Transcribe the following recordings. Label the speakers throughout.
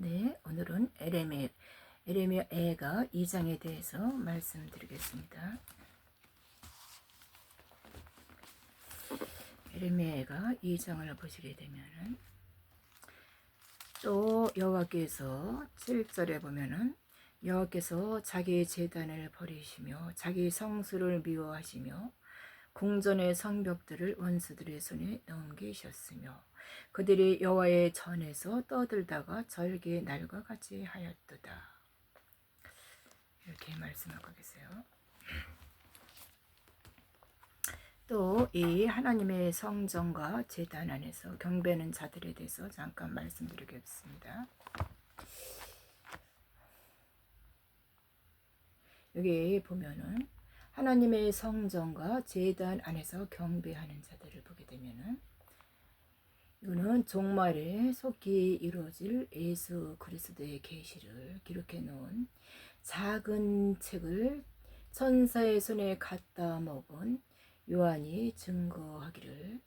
Speaker 1: 네, 오늘은 에레미야가 2장에 대해서 말씀드리겠습니다. 에레미야가 2장을 보시게 되면은 또 여호와께서 7절에 보면은 여호와께서 자기 제단을 버리시며 자기 성수를 미워하시며 궁전의 성벽들을 원수들의 손에 넘기셨으며 그들이 여호와의 전에서 떠들다가 절기의 날과 같이 하였도다. 이렇게 말씀하고 계세요. 또 이 하나님의 성전과 제단 안에서 경배하는 자들에 대해서 잠깐 말씀드리겠습니다. 여기 보면은 하나님의 성전과 제단 안에서 경배하는 자들을 보게 되면은 이거는 종말에 속히 이루어질 예수 그리스도의 계시를 기록해 놓은 작은 책을 천사의 손에 갖다 먹은 요한이 증거하기를,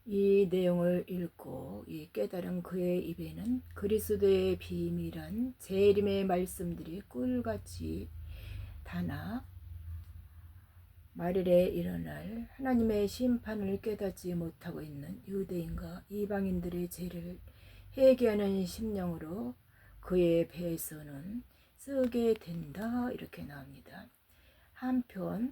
Speaker 1: 이 내용을 읽고 이 깨달은 그의 입에는 그리스도의 비밀한 재림의 말씀들이 꿀같이 다나 말일에 일어날 하나님의 심판을 깨닫지 못하고 있는 유대인과 이방인들의 죄를 회개하는 심령으로 그의 배에서는 쓰게 된다. 이렇게 나옵니다. 한편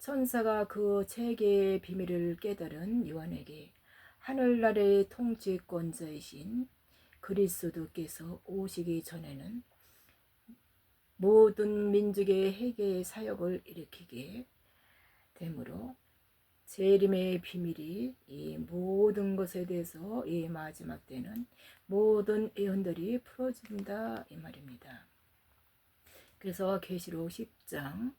Speaker 1: 천사가 그 책의 비밀을 깨달은 요한에게 하늘나라의 통치권자이신 그리스도께서 오시기 전에는 모든 민족의 회개의 사역을 일으키게 되므로 재림의 비밀이 이 모든 것에 대해서 이 마지막 때는 모든 예언들이 풀어진다 이 말입니다. 그래서 계시록 10장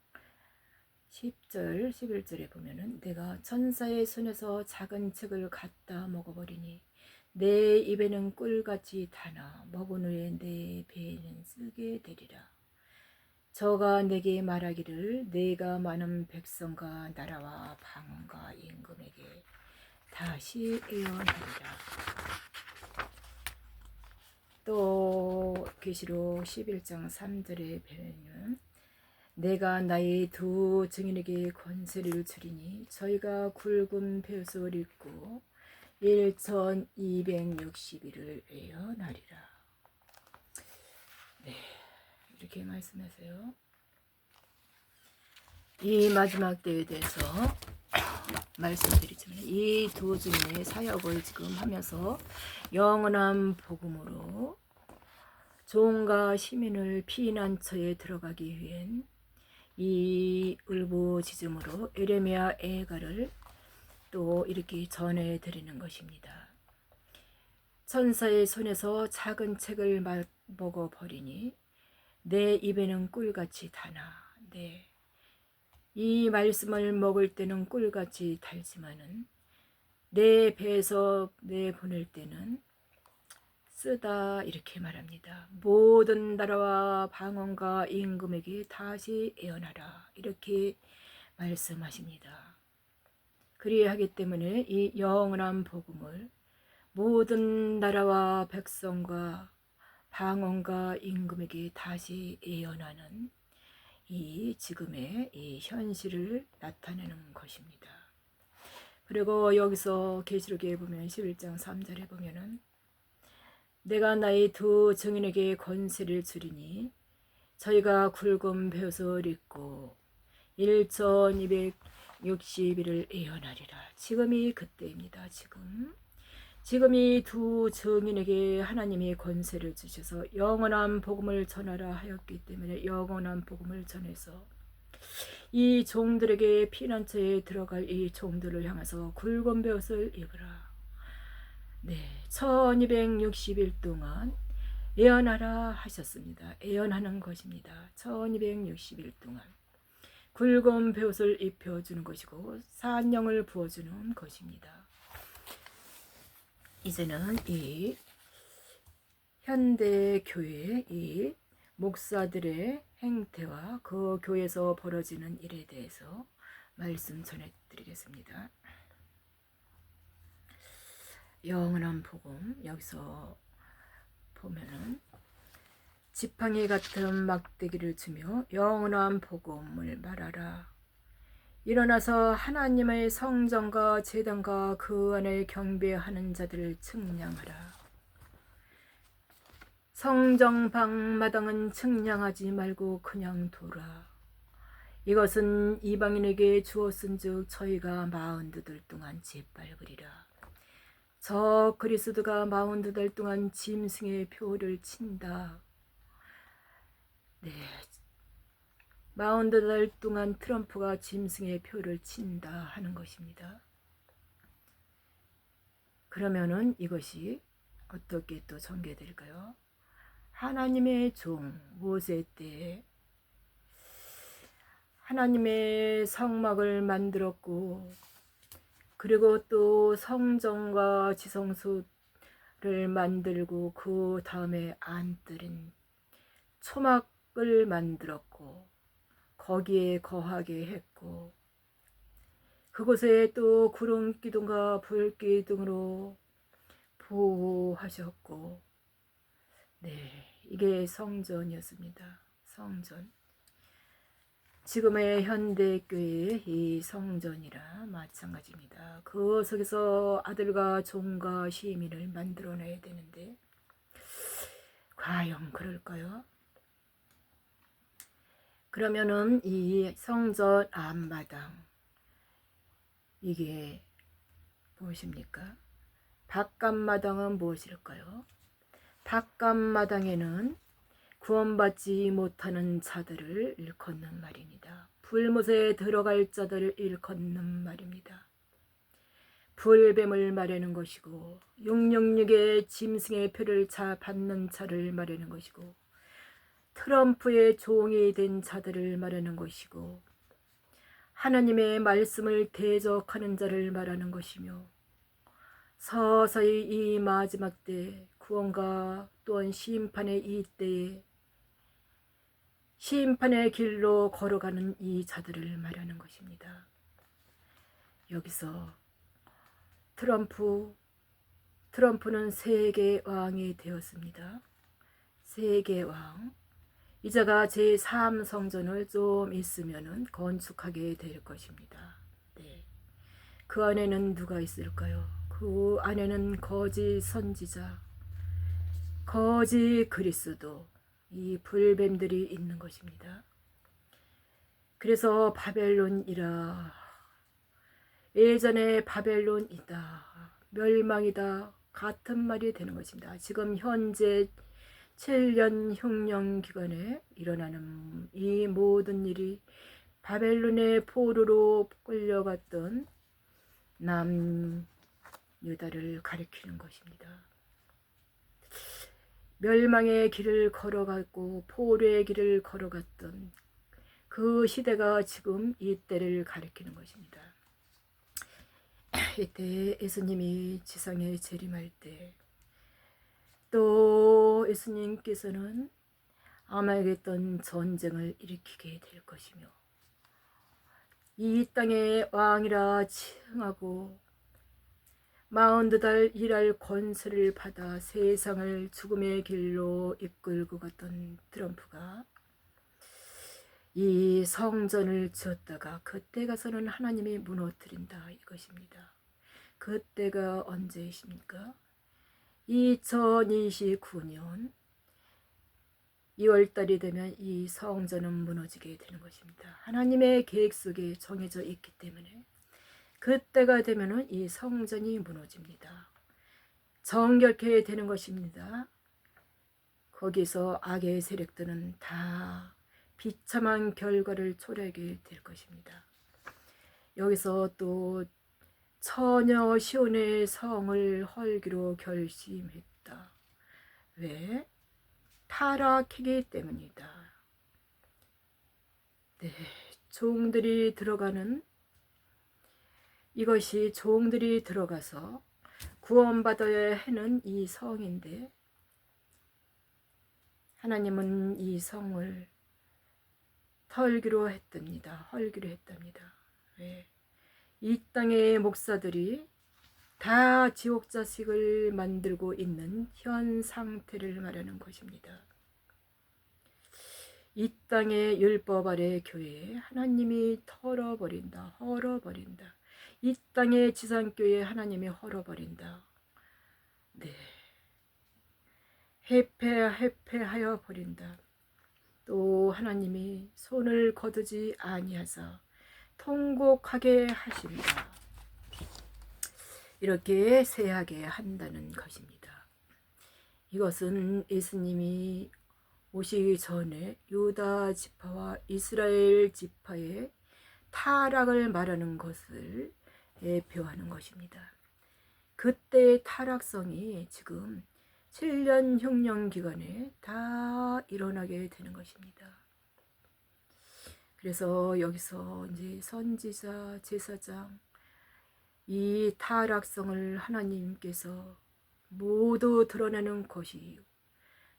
Speaker 1: 10절 11절에 보면은 내가 천사의 손에서 작은 책을 갖다 먹어버리니 내 입에는 꿀같이 타나 먹은 후에 내 배에는 쓰게 되리라. 저가 내게 말하기를 내가 많은 백성과 나라와 방언과 임금에게 다시 예언하리라. 또 계시록 11장 3절에 보면 내가 나의 두 증인에게 권세를 주리니 저희가 굵은 벼슬을 입고 1260일을 예언하리라. 이렇게 말씀하세요. 이 마지막 때에 대해서 말씀드리지만 이 두 증인의 사역을 지금 하면서 영원한 복음으로 종과 시민을 피난처에 들어가기 위한 이 울부짖음으로 에레미야 애가를 또 이렇게 전해드리는 것입니다. 천사의 손에서 작은 책을 먹어버리니 내 입에는 꿀같이 다나. 이 말씀을 먹을 때는 꿀같이 달지만은 내 배에서 내보낼 때는 쓰다 이렇게 말합니다. 모든 나라와 방언과 임금에게 다시 예언하라 이렇게 말씀하십니다. 그리하기 때문에 이 영원한 복음을 모든 나라와 백성과 방언과 임금에게 다시 예언하는 이 지금의 이 현실을 나타내는 것입니다. 그리고 여기서 계시록에 보면 11장 3절에 보면은 내가 나의 두 증인에게 권세를 주리니 저희가 굵은 벼슬을 입고 1260일을 예언하리라. 지금이 그때입니다. 지금 이 두 증인에게 하나님이 권세를 주셔서 영원한 복음을 전하라 하였기 때문에 영원한 복음을 전해서 이 종들에게 피난처에 들어갈 이 종들을 향해서 굵은 벼슬을 입으라. 1260일 동안 예언하라 하셨습니다. 예언하는 것입니다. 1260일 동안 굵은 벼슬을 입혀주는 것이고 산령을 부어주는 것입니다. 이제는 이 현대 교회의 이 목사들의 행태와 그 교회에서 벌어지는 일에 대해서 말씀 전해드리겠습니다. 영원한 복음. 여기서 보면은 지팡이 같은 막대기를 주며 영원한 복음을 말하라. 일어나서 하나님의 성전과 제단과 그 안에 경배하는 자들을 측량하라. 성전 방마당은 측량하지 말고 그냥 둬라. 이것은 이방인에게 주었은즉 저희가 42달 동안 짓밟으리라. 저 그리스도가 42달 동안 짐승의 표를 친다. 네, 42달 동안 트럼프가 짐승의 표를 친다 하는 것입니다. 그러면은 이것이 어떻게 또 전개될까요? 하나님의 종 모세 때 하나님의 성막을 만들었고, 그리고 또 성전과 지성소를 만들고 그 다음에 안뜰인 초막을 만들었고 거기에 거하게 했고, 그곳에 또 구름 기둥과 불 기둥으로 보호하셨고, 네, 이게 성전이었습니다. 성전. 지금의 현대교회의 이 성전이라 마찬가지입니다. 그 속에서 아들과 종과 시민을 만들어내야 되는데 과연 그럴까요? 그러면은 이 성전 앞마당, 이게 무엇입니까? 바깥마당은 무엇일까요? 바깥마당에는 구원받지 못하는 자들을 일컫는 말입니다. 불못에 들어갈 자들을 일컫는 말입니다. 불뱀을 말하는 것이고 666의 짐승의 표를 받는 자를 말하는 것이고 트럼프의 종이 된 자들을 말하는 것이고 하나님의 말씀을 대적하는 자를 말하는 것이며 서서히 이 마지막 때 구원과 또한 심판의 이 때에 심판의 길로 걸어가는 이 자들을 말하는 것입니다. 여기서 트럼프는 세계 왕이 되었습니다. 세계 왕. 이자가 제3성전을 좀 있으면은 건축하게 될 것입니다. 네. 그 안에는 누가 있을까요? 그 안에는 거짓 선지자, 거짓 그리스도, 이 불뱀들이 있는 것입니다. 그래서 바벨론이라, 예전에 바벨론이다, 멸망이다 같은 말이 되는 것입니다. 지금 현재 7년 흉령 기간에 일어나는 이 모든 일이 바벨론의 포로로 끌려갔던 남유다를 가리키는 것입니다. 멸망의 길을 걸어갔고 포로의 길을 걸어갔던 그 시대가 지금 이때를 가리키는 것입니다. 이때 예수님이 지상에 재림할 때 또 예수님께서는 아마겟돈 전쟁을 일으키게 될 것이며 이 땅의 왕이라 칭하고 42달 일할 권세를 받아 세상을 죽음의 길로 이끌고 갔던 트럼프가 이 성전을 지었다가 그때 가서는 하나님이 무너뜨린다 이것입니다. 그때가 언제이십니까? 2029년 2월달이 되면 이 성전은 무너지게 되는 것입니다. 하나님의 계획 속에 정해져 있기 때문에 그때가 되면은 이 성전이 무너집니다. 정결케 되는 것입니다. 거기서 악의 세력들은 다 비참한 결과를 초래하게 될 것입니다. 여기서 또 처녀 시온의 성을 헐기로 결심했다. 왜? 타락하기 때문이다. 네, 종들이 들어가는, 이것이 종들이 들어가서 구원받아야 하는 이 성인데 하나님은 이 성을 털기로 했답니다. 헐기로 했답니다. 왜? 이 땅의 목사들이 다 지옥 자식을 만들고 있는 현 상태를 말하는 것입니다. 이 땅의 율법 아래 교회 하나님이 헐어버린다. 이 땅의 지상교회 하나님이 헐어버린다. 네, 해패하여 버린다. 또 하나님이 손을 거두지 아니하사 통곡하게 하신다. 이렇게 세하게 한다는 것입니다. 이것은 예수님이 오시기 전에 유다 지파와 이스라엘 지파의 타락을 말하는 것을 대표하는 것입니다. 그때의 타락성이 지금 7년 흉년 기간에 다 일어나게 되는 것입니다. 그래서 여기서 이제 선지자, 제사장 이 타락성을 하나님께서 모두 드러내는 것이요,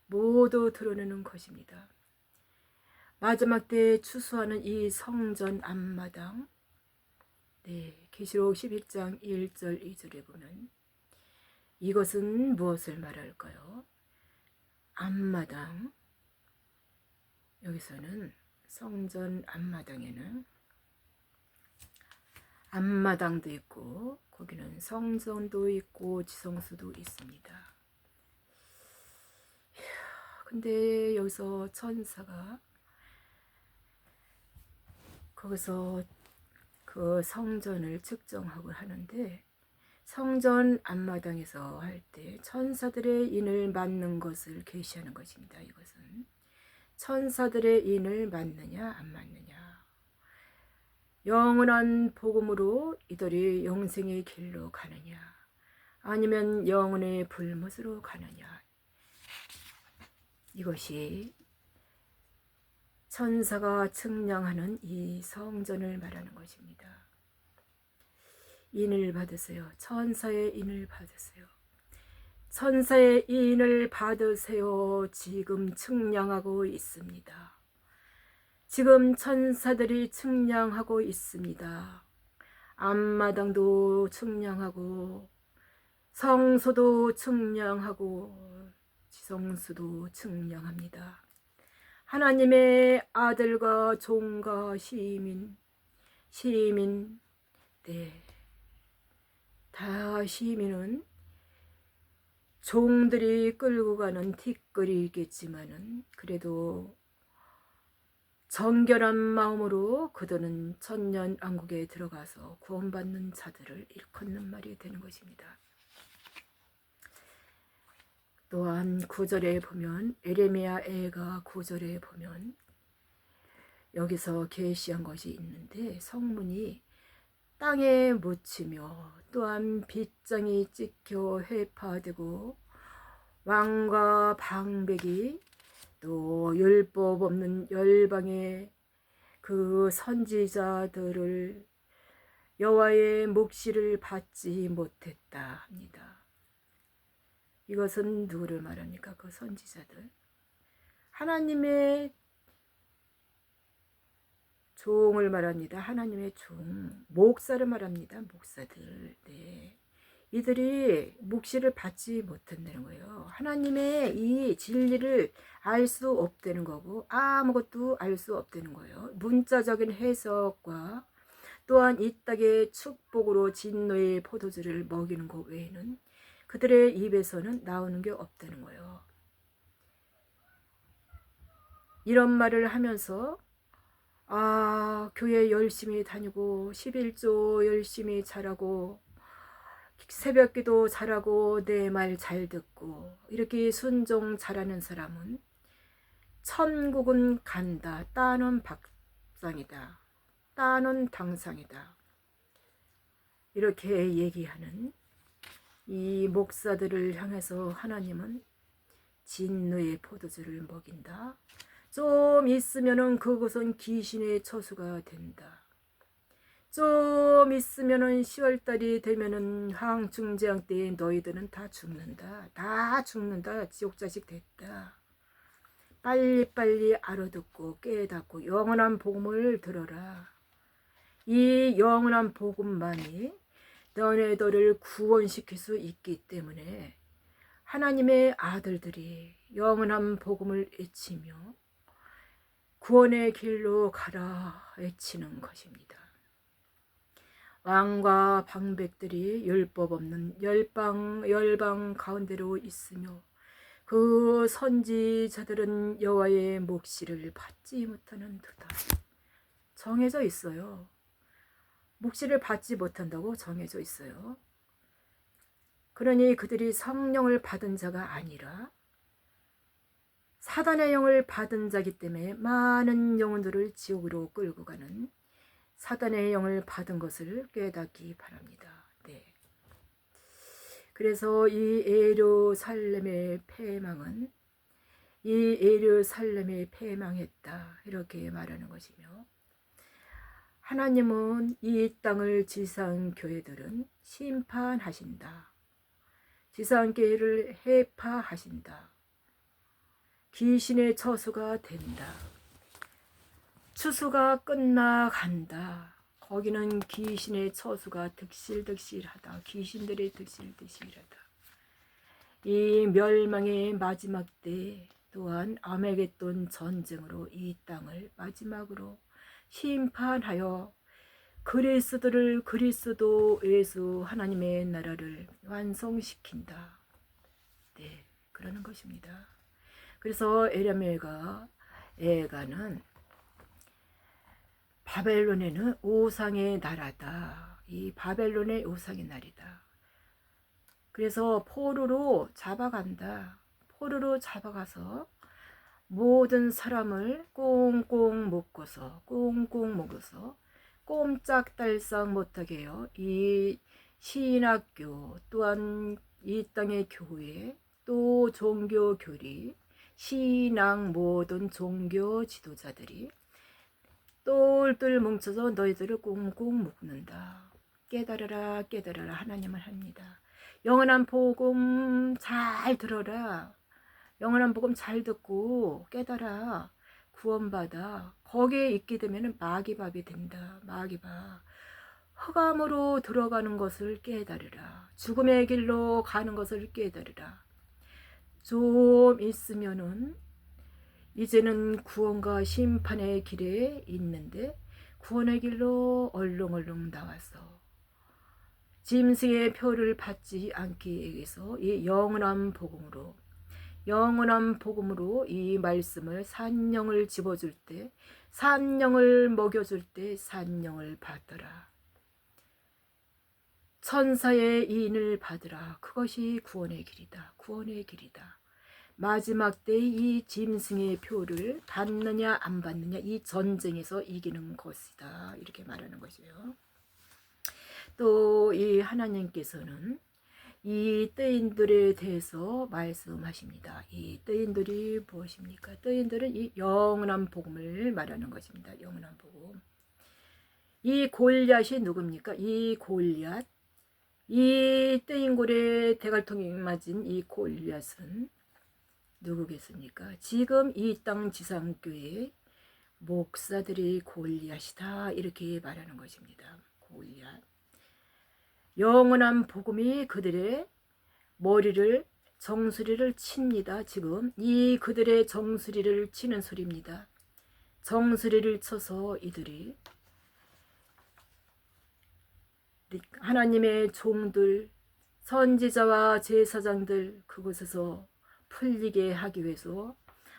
Speaker 1: 모두 드러내는 것입니다. 마지막 때에 추수하는 이 성전 앞마당, 네, 계시록 11장 1절 2절에 보면 이것은 무엇을 말할까요? 앞마당, 여기서는 성전 앞마당에는 앞마당도 있고 거기는 성전도 있고 지성소도 있습니다. 근데 여기서 천사가 거기서 그 성전을 측정하고 하는데 성전 앞마당에서 할 때 천사들의 인을 맞는 것을 계시하는 것입니다. 이것은 천사들의 인을 맞느냐 안 맞느냐, 영원한 복음으로 이들이 영생의 길로 가느냐 아니면 영혼의 불못으로 가느냐, 이것이 천사가 측량하는 이 성전을 말하는 것입니다. 인을 받으세요. 천사의 인을 받으세요. 천사의 인을 받으세요. 지금 측량하고 있습니다. 지금 천사들이 측량하고 있습니다. 앞마당도 측량하고 성소도 측량하고 지성소도 측량합니다. 하나님의 아들과 종과 시민, 네, 다 시민은 종들이 끌고 가는 티끌이겠지만은 그래도 정결한 마음으로 그들은 천년왕국에 들어가서 구원받는 자들을 일컫는 말이 되는 것입니다. 또한 9절에 보면 에레미야 애가 9절에 보면 여기서 계시한 것이 있는데 성문이 땅에 묻히며 또한 빗장이 찍혀 회파되고 왕과 방백이 또 율법 없는 열방의 그 선지자들을 여호와의 묵시를 받지 못했다 합니다. 이것은 누구를 말합니까? 그 선지자들, 하나님의 종을 말합니다. 하나님의 종, 목사를 말합니다. 목사들, 네, 이들이 묵시를 받지 못한다는 거예요. 하나님의 이 진리를 알 수 없다는 거고 아무것도 알 수 없다는 거예요. 문자적인 해석과 또한 이 땅의 축복으로 진노의 포도주를 먹이는 것 외에는 그들의 입에서는 나오는 게 없다는 거예요. 이런 말을 하면서 교회 열심히 다니고 11조 열심히 잘하고 새벽기도 잘하고 내 말 잘 듣고 이렇게 순종 잘하는 사람은 천국은 간다, 따는 밥상이다, 따는 당상이다, 이렇게 얘기하는 이 목사들을 향해서 하나님은 진노의 포도주를 먹인다. 좀 있으면은 그곳은 귀신의 처수가 된다. 좀 있으면은 10월달이 되면은 항중재앙 때에 너희들은 다 죽는다. 다 죽는다. 지옥자식 됐다. 빨리빨리 알아듣고 깨닫고 영원한 복음을 들어라. 이 영원한 복음만이 너네들을 구원시킬 수 있기 때문에 하나님의 아들들이 영원한 복음을 외치며 구원의 길로 가라 외치는 것입니다. 왕과 방백들이 율법 없는 열방 가운데로 있으며 그 선지자들은 여호와의 묵시를 받지 못하는 도다. 정해져 있어요. 묵시를 받지 못한다고 정해져 있어요. 그러니 그들이 성령을 받은 자가 아니라 사단의 영을 받은 자기 때문에 많은 영혼들을 지옥으로 끌고 가는 사단의 영을 받은 것을 깨닫기 바랍니다. 네. 그래서 이 예루살렘의 패망은 이 예루살렘이 패망했다 이렇게 말하는 것이며, 하나님은 이 땅을 지상교회들은 심판하신다. 지상교회를 해파하신다. 귀신의 처수가 된다. 추수가 끝나간다. 거기는 귀신의 처수가 득실득실하다. 귀신들이 득실득실하다. 이 멸망의 마지막 때 또한 아메겟돈 전쟁으로 이 땅을 마지막으로 심판하여 그리스도를 그리스도 예수 하나님의 나라를 완성시킨다. 네, 그러는 것입니다. 그래서 에가는 바벨론에는 우상의 나라다. 이 바벨론의 우상의 날이다. 그래서 포로로 잡아간다. 포로로 잡아가서 모든 사람을 꽁꽁 묶어서 꼼짝달싹 못하게 해요. 이 신학교 또한 이 땅의 교회 또 종교교리 신앙 모든 종교 지도자들이 똘똘 뭉쳐서 너희들을 꽁꽁 묶는다. 깨달아라 깨달아라 하나님은 합니다. 영원한 복음 잘 들어라. 영원한 복음 잘 듣고 깨달아 구원받아. 거기에 있게 되면 마귀밥이 된다. 마귀밥. 흑암으로 들어가는 것을 깨달으라. 죽음의 길로 가는 것을 깨달으라. 좀 있으면은 이제는 구원과 심판의 길에 있는데 구원의 길로 얼렁얼렁 나와서 짐승의 표를 받지 않기 위해서 이 영원한 복음으로 이 말씀을 산영을 집어줄 때, 산영을 먹여줄 때 산영을 받더라. 천사의 인을 받으라. 그것이 구원의 길이다. 구원의 길이다. 마지막 때 이 짐승의 표를 받느냐 안 받느냐 이 전쟁에서 이기는 것이다. 이렇게 말하는 것이에요. 또 이 하나님께서는 이 뜨인들에 대해서 말씀하십니다. 이 뜨인들이 무엇입니까? 뜨인들은 이 영원한 복음을 말하는 것입니다. 영원한 복음. 이 골리앗이 누굽니까? 이 골리앗, 이 뜨인골에 대갈통이 맞은 이 골리앗은 누구겠습니까? 지금 이 땅 지상교회 목사들이 골리앗이다 이렇게 말하는 것입니다. 골리앗. 영원한 복음이 그들의 머리를 정수리를 칩니다. 지금 이 그들의 정수리를 치는 소리입니다. 정수리를 쳐서 이들이 하나님의 종들 선지자와 제사장들 그곳에서 풀리게 하기 위해서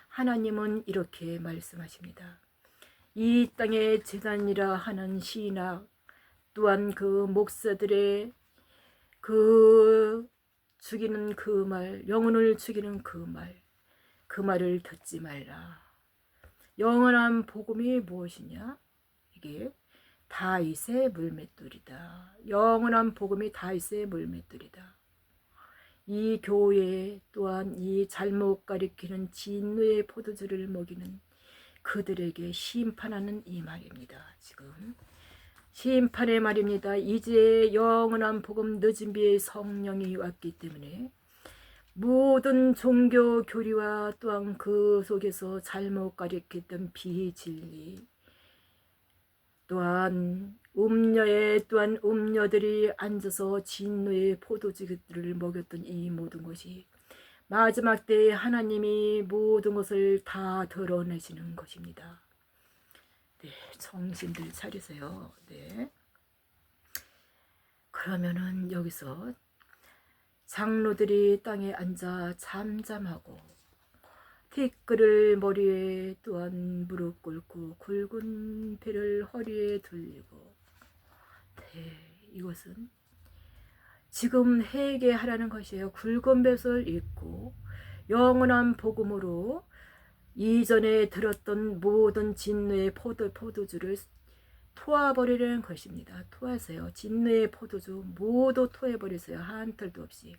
Speaker 1: 하나님은 이렇게 말씀하십니다. 이 땅의 제단이라 하는 신학 또한 그 목사들의 그 죽이는 그 말, 영혼을 죽이는 그 말을 듣지 말라. 영원한 복음이 무엇이냐? 이게 다윗의 물맷돌이다. 영원한 복음이 다윗의 물맷돌이다. 이 교회 또한 이 잘못 가리키는 진노의 포도주를 먹이는 그들에게 심판하는 이 말입니다. 지금 심판의 말입니다. 이제 영원한 복음 늦은 비에 성령이 왔기 때문에 모든 종교 교리와 또한 그 속에서 잘못 가리켰던 비진리 또한 음녀에 또한 음녀들이 앉아서 진노의 포도주들을 먹였던 이 모든 것이 마지막 때에 하나님이 모든 것을 다 드러내시는 것입니다. 네, 정신들 차리세요. 네. 그러면은 여기서 장로들이 땅에 앉아 잠잠하고 티끌을 머리에 또한 무릎 꿇고 굵은 배를 허리에 들리고, 네, 이것은 지금 회개하라는 것이에요. 굵은 뱃을 입고 영원한 복음으로 이전에 들었던 모든 진노의 포도주를 토해버리는 것입니다. 토하세요. 진노의 포도주 모두 토해버리세요. 한 털도 없이.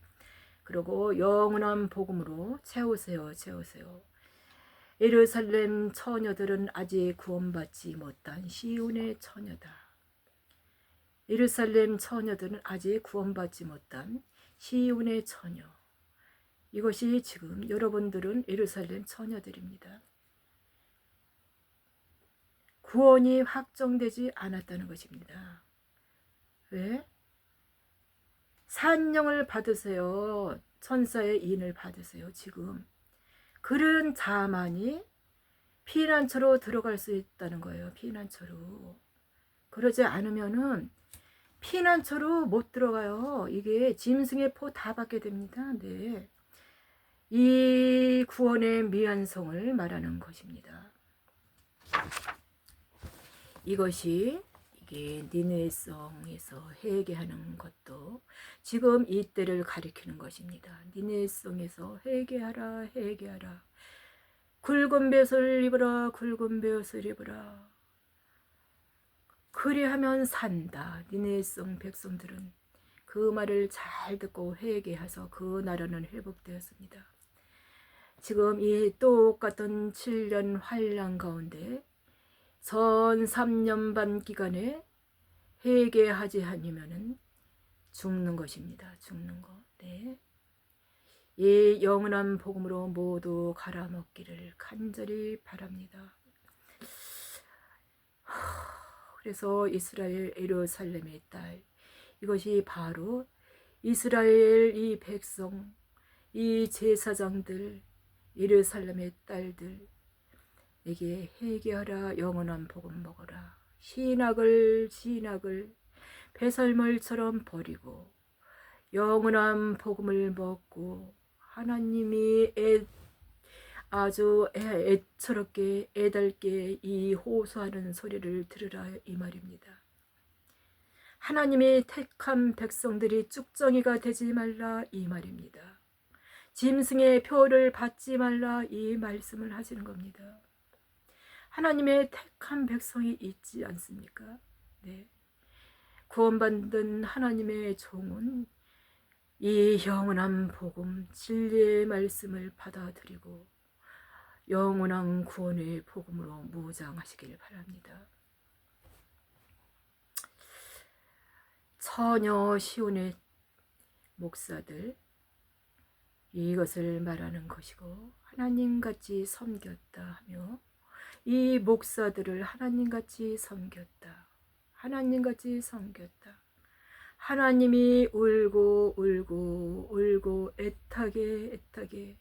Speaker 1: 그리고 영원한 복음으로 채우세요. 채우세요. 예루살렘 처녀들은 아직 구원받지 못한 시온의 처녀다. 예루살렘 처녀들은 아직 구원받지 못한 시온의 처녀. 이것이 지금 여러분들은 예루살렘 처녀들입니다. 구원이 확정되지 않았다는 것입니다. 왜? 산령을 받으세요. 천사의 인을 받으세요. 지금 그런 자만이 피난처로 들어갈 수 있다는 거예요. 피난처로. 그러지 않으면은 피난처로 못 들어가요. 이게 짐승의 포 다 받게 됩니다. 네. 이 구원의 미완성을 말하는 것입니다. 이게 니느웨성에서 회개하는 것도 지금 이때를 가리키는 것입니다. 니느웨성에서 회개하라, 회개하라. 굵은 볏을 입으라, 굵은 볏을 입으라. 그리하면 산다. 니느웨성 백성들은 그 말을 잘 듣고 회개해서 그 나라는 회복되었습니다. 지금 이 똑같은 7년 환란 가운데 선 3년 반 기간에 회개하지 않으면 죽는 것입니다. 죽는 것. 네. 이 영원한 복음으로 모두 갈아먹기를 간절히 바랍니다. 그래서 이스라엘 예루살렘의 딸, 이것이 바로 이스라엘 이 백성, 이 제사장들, 예루살렘의 딸들 에게 회개하라, 영원한 복음 먹어라. 신학을 배설물처럼 버리고 영원한 복음을 먹고 하나님이 아주 애처롭게 애달게 이 호소하는 소리를 들으라, 이 말입니다. 하나님의 택한 백성들이 쭉정이가 되지 말라, 이 말입니다. 짐승의 표를 받지 말라, 이 말씀을 하시는 겁니다. 하나님의 택한 백성이 있지 않습니까? 네. 구원받은 하나님의 종은 이 영원한 복음, 진리의 말씀을 받아들이고 영원한 구원의 복음으로 무장하시길 바랍니다. 처녀 시온의 목사들, 이것을 말하는 것이고 하나님같이 섬겼다 하며 이 목사들을 하나님같이 섬겼다. 하나님같이 섬겼다. 하나님이 울고 애타게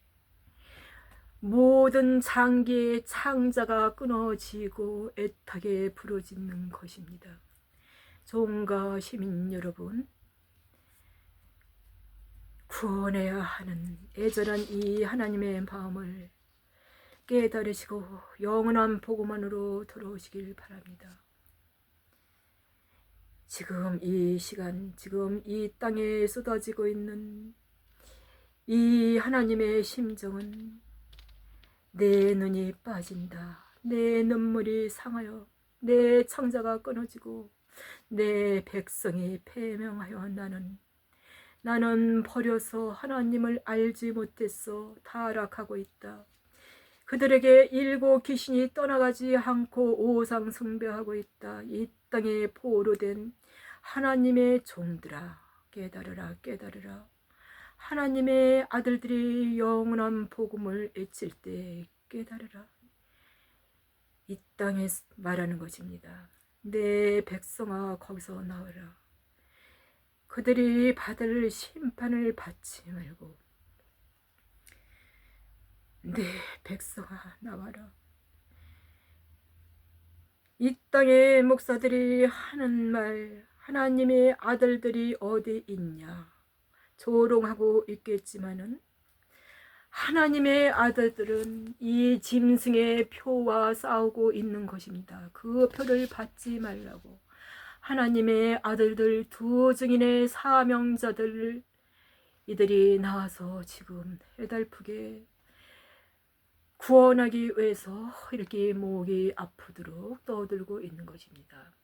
Speaker 1: 모든 장기의 창자가 끊어지고 애타게 부러지는 것입니다. 종과 시민 여러분, 구원해야 하는 애절한 이 하나님의 마음을 깨달으시고 영원한 복음 안으로 들어오시길 바랍니다. 지금 이 시간, 지금 이 땅에 쏟아지고 있는 이 하나님의 심정은 내 눈이 빠진다. 내 눈물이 상하여 내 창자가 끊어지고 내 백성이 패명하여 나는 버려서 하나님을 알지 못했어 타락하고 있다. 그들에게 일곱 귀신이 떠나가지 않고 오상 숭배하고 있다. 이 땅에 포로된 하나님의 종들아, 깨달으라, 깨달으라. 하나님의 아들들이 영원한 복음을 외칠 때 깨달으라. 이 땅에 말하는 것입니다. 내 백성아 거기서 나와라. 그들이 받을 심판을 받지 말고 내 백성아 나와라. 이 땅의 목사들이 하는 말, 하나님의 아들들이 어디 있냐 조롱하고 있겠지만은 하나님의 아들들은 이 짐승의 표와 싸우고 있는 것입니다. 그 표를 받지 말라고 하나님의 아들들 두 증인의 사명자들 이들이 나와서 지금 해달프게 구원하기 위해서 이렇게 목이 아프도록 떠들고 있는 것입니다.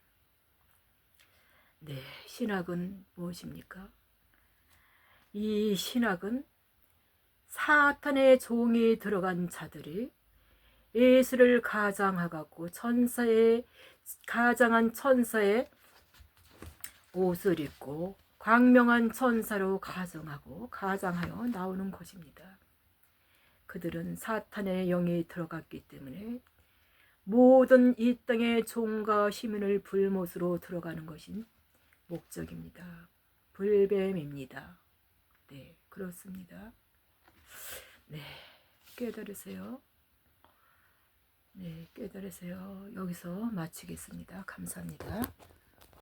Speaker 1: 네, 신학은 무엇입니까? 이 신학은 사탄의 종이 들어간 자들이 예수를 가장하고 가장한 천사의 옷을 입고 광명한 천사로 가장하여 나오는 것입니다. 그들은 사탄의 영이 들어갔기 때문에 모든 이 땅의 종과 시민을 불못으로 들어가는 것이 목적입니다. 불뱀입니다. 네, 그렇습니다. 네, 깨달으세요. 네, 깨달으세요. 여기서 마치겠습니다. 감사합니다.